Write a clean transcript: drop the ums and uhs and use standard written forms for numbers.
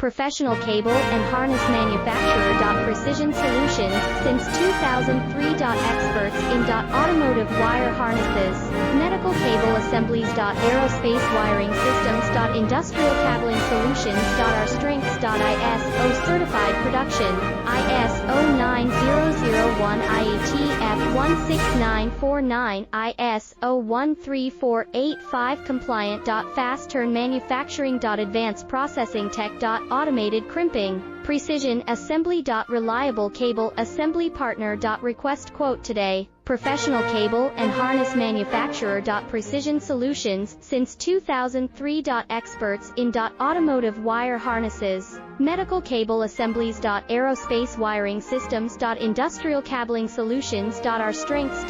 professional cable and harness manufacturer. Precision Solutions, since 2003. Experts in automotive wire harnesses, medical cable assemblies. Aerospace wiring systems. Industrial cabling solutions. Our strengths. ISO certified production, ISO 9001, IATF 16949, ISO 13485 compliant. Fast turn manufacturing. Advanced processing tech. Automated crimping, precision assembly. Reliable cable assembly partner. Request quote today. Professional cable and harness manufacturer. Precision Solutions, since 2003. Experts in automotive wire harnesses, medical cable assemblies. Aerospace wiring systems. Industrial cabling solutions. Our strengths.